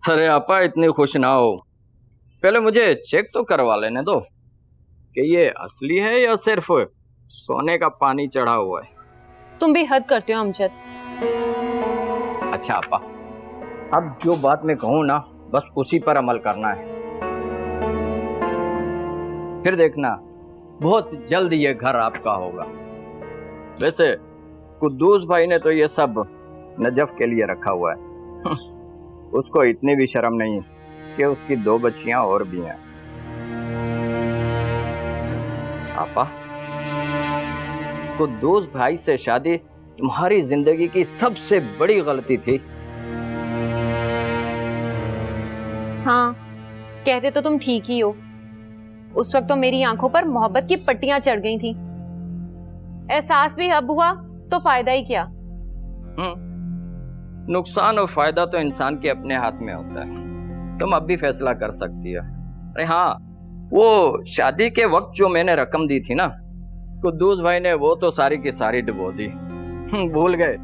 अरे आपा इतनी खुश ना हो, पहले मुझे चेक तो करवा लेने दो कि ये असली है या सिर्फ सोने का पानी चढ़ा हुआ है। तुम भी हद करते हो अमजद। अच्छा आपा, अब जो बात मैं कहूँ ना बस उसी पर अमल करना है, फिर देखना बहुत जल्द ये घर आपका होगा। वैसे कुद्दूस भाई ने तो ये सब नजफ के लिए रखा हुआ है। उसको इतनी भी शर्म नहीं कि उसकी 2 बच्चियां और भी हैं। आपा, कुद्दूस भाई से शादी तुम्हारी जिंदगी की सबसे बड़ी गलती थी। हाँ, कहते तो तुम ठीक ही हो। उस वक्त तो मेरी आंखों पर मोहब्बत की पट्टियां चढ़ गई थी। एहसास भी अब हुआ तो फायदा ही क्या। नुकसान और फायदा तो इंसान के अपने हाथ में होता है, तुम अब भी फैसला कर सकती है। अरे हाँ, वो शादी के वक्त जो मैंने रकम दी थी ना, कुद्दूस भाई ने वो तो सारी की सारी डुबो दी। भूल गए,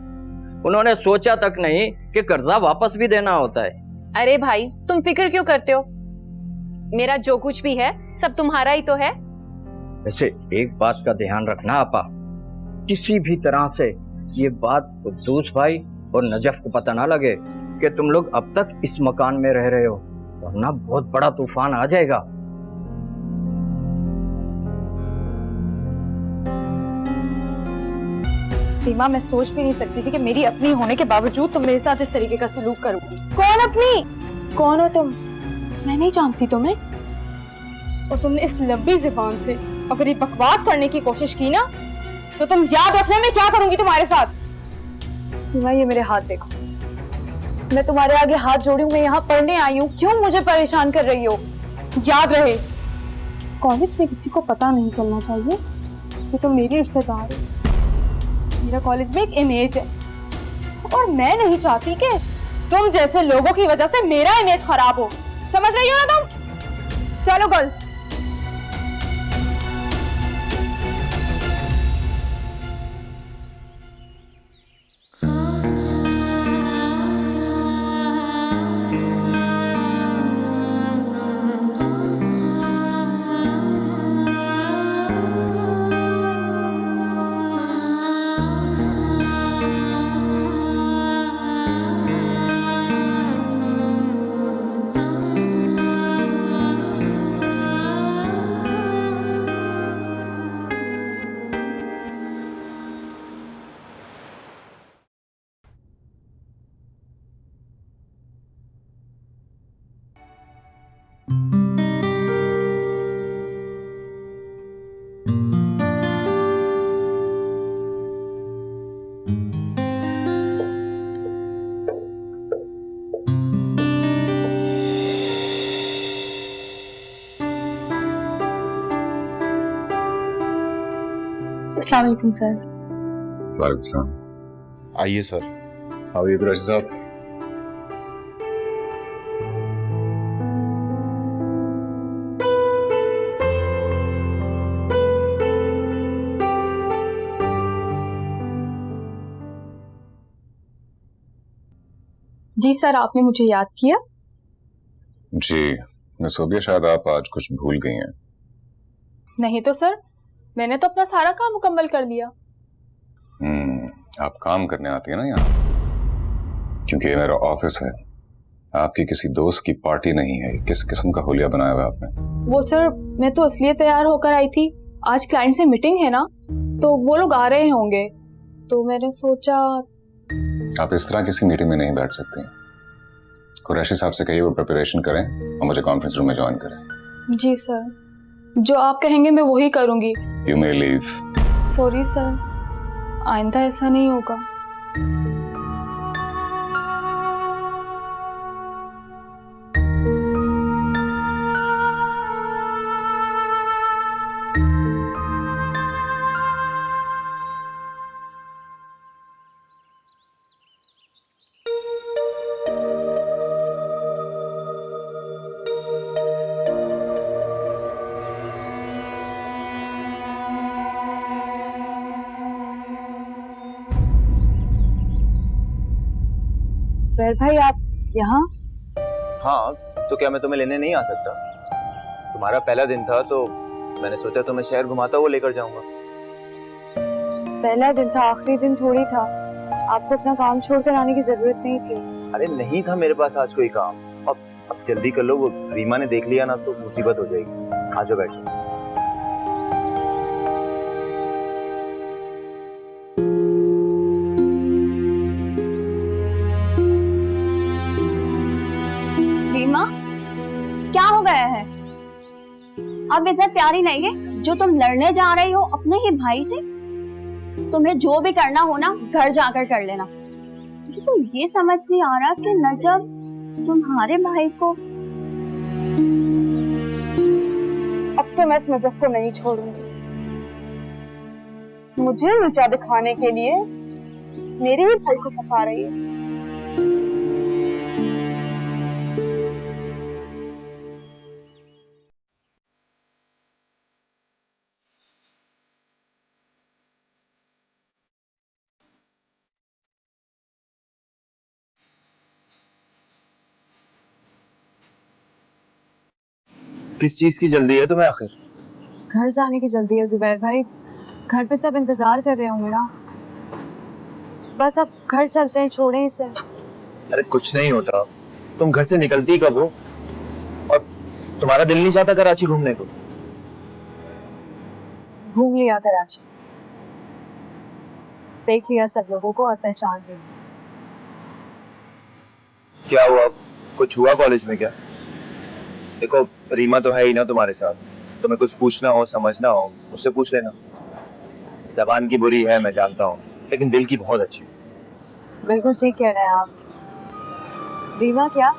उन्होंने सोचा तक नहीं कि कर्जा वापस भी देना होता है। अरे भाई, तुम फिक्र क्यों करते हो? मेरा जो कुछ भी है सब तुम्हारा ही तो है। वैसे एक बात का ध्यान रखना आपा, किसी भी तरह से ये बात कुद्दूस भाई और नजफ को पता ना लगे कि तुम लोग अब तक इस मकान में रह रहे हो, वरना बहुत बड़ा तूफान आ जाएगा। रीमा, मैं सोच भी नहीं सकती थी कि मेरी अपनी होने के बावजूद तुम मेरे साथ इस तरीके का सलूक करोगी। कौन अपनी? कौन हो तुम? मैं नहीं जानती तुम्हें। और तुमने इस लंबी जुबान से अगर ये बकवास करने की कोशिश की ना, तो तुम याद रखना मैं क्या करूंगी तुम्हारे साथ। रीमा, ये मेरे हाथ देखो, मैं तुम्हारे आगे हाथ जोड़ी हूँ। मैं यहाँ पढ़ने आई हूँ, क्यों मुझे परेशान कर रही हो? याद रहे, कॉलेज में किसी को पता नहीं चलना चाहिए कि तुम मेरी रिश्तेदार हो। मेरा कॉलेज में एक इमेज है और मैं नहीं चाहती कि तुम जैसे लोगों की वजह से मेरा इमेज खराब हो। समझ रही हो ना तुम? चलो गर्ल्स। अस्सलाम वालेकुम सर। वालेकुम सलाम। आइए sir. How are you Qureshi साहब? जी सर, आपने मुझे याद किया? जी, मिस सोबिया, शायद आप आज कुछ भूल गई हैं। नहीं तो सर, मैंने तो अपना सारा काम मुकम्मल कर लिया। आप काम करने आती है ना यहाँ, क्योंकि ये मेरा ऑफिस है, आपकी किसी दोस्त की पार्टी नहीं है। किस किस्म का हुलिया बनाया हुआ आपने? वो सर, मैं तो इसलिए तैयार होकर आई थी, आज क्लाइंट से मीटिंग है ना, तो वो लोग आ रहे होंगे, तो मैंने सोचा। आप इस तरह किसी मीटिंग में नहीं बैठ सकती। कुरैशी साहब से कहिए वो प्रिपरेशन करें और मुझे कॉन्फ्रेंस रूम में ज्वाइन करें। जी सर, जो आप कहेंगे मैं वही करूंगी। You may leave. Sorry sir, आइंदा ऐसा नहीं होगा। भाई, आप यहाँ? हाँ, तो क्या मैं तुम्हें लेने नहीं आ सकता? तुम्हारा पहला दिन था तो मैंने सोचा तुम्हें शहर घुमाता हुआ लेकर जाऊंगा। पहला दिन था, आखिरी दिन थोड़ी था। आपको अपना काम छोड़कर आने की जरूरत नहीं थी। अरे नहीं था मेरे पास आज कोई काम। अब जल्दी कर लो, वो रीमा ने देख लिया ना तो मुसीबत हो जाएगी। आ जाओ, बैठ जाओ। रीमा, क्या हो गया है? अब इज्जत प्यारी नहीं है जो तुम लड़ने जा रही हो अपने ही भाई से? तुम्हें जो भी करना हो ना घर जाकर कर लेना। मुझे तो ये समझ नहीं आ रहा कि नजब तुम्हारे भाई को। अब तो मैं इस नजफ को नहीं छोड़ूंगी। मुझे ऊंचा दिखाने के लिए मेरे ही भाई को फंसा रही है। किस चीज की जल्दी है तुम्हें आखिर? घर जाने की जल्दी है जुबैर भाई। घर पे सब इंतजार कर रहे होंगे ना। बस अब घर चलते हैं, छोड़ें इसे। अरे कुछ नहीं होता, तुम घर से निकलती कब हो? और तुम्हारा दिल नहीं चाहता कराची घूमने को? घूम लिया कराची, देख लिया सब लोगों को और पहचान ली। क्या हुआ, कुछ हुआ कॉलेज में क्या? देखो रीमा तो है ही ना तुम्हारे साथ, तुम्हें कुछ पूछना हो समझना हो मुझसे पूछ लेना। जबान की बुरी है मैं जानता हूँ, लेकिन दिल की बहुत अच्छी। बिल्कुल ठीक कह रहे हैं आप। रीमा क्या,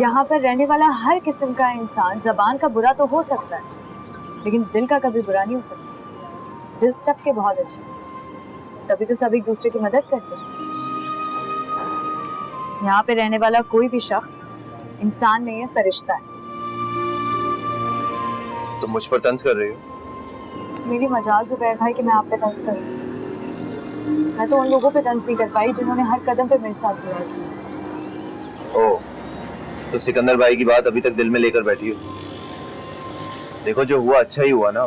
यहाँ पर रहने वाला हर किस्म का इंसान जबान का बुरा तो हो सकता है, लेकिन दिल का कभी बुरा नहीं हो सकता। दिल सबके बहुत अच्छे, तभी तो सब एक दूसरे की मदद करते हैं। यहाँ पे रहने वाला कोई भी शख्स इंसान नहीं है, फरिश्ता है। तुम मुझ पर तंज कर रही हो? मेरी मजाल जुबैर भाई कि मैं आप पे तंज करूँ। मैं तो उन लोगों पे तंज नहीं कर पाई जिन्होंने हर कदम पे मेरे साथ बुरा किया। ओ, तो सिकंदर भाई की बात अभी तक दिल में लेकर बैठी हो? देखो जो हुआ अच्छा ही हुआ ना।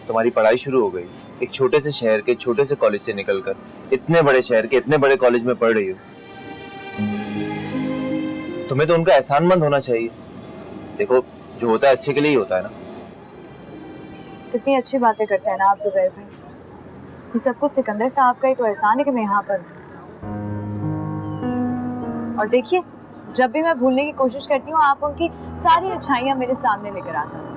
तुम्हारी पढ़ाई शुरू हो गई, एक छोटे से शहर के छोटे से कॉलेज से निकलकर इतने बड़े शहर के इतने बड़े कॉलेज में पढ़ रही हो। तुम्हें तो उनका एहसानमंद होना चाहिए। देखो जो होता है अच्छे के लिए ही होता है ना। कितनी अच्छी बातें करते हैं ना आप जुबैर भाई। ये सब कुछ सिकंदर साहब का ही तो एहसान है कि मैं यहाँ पर हूँ। और देखिए, जब भी मैं भूलने की कोशिश करती हूँ आप उनकी सारी अच्छाइयाँ मेरे सामने लेकर आ जाते हैं।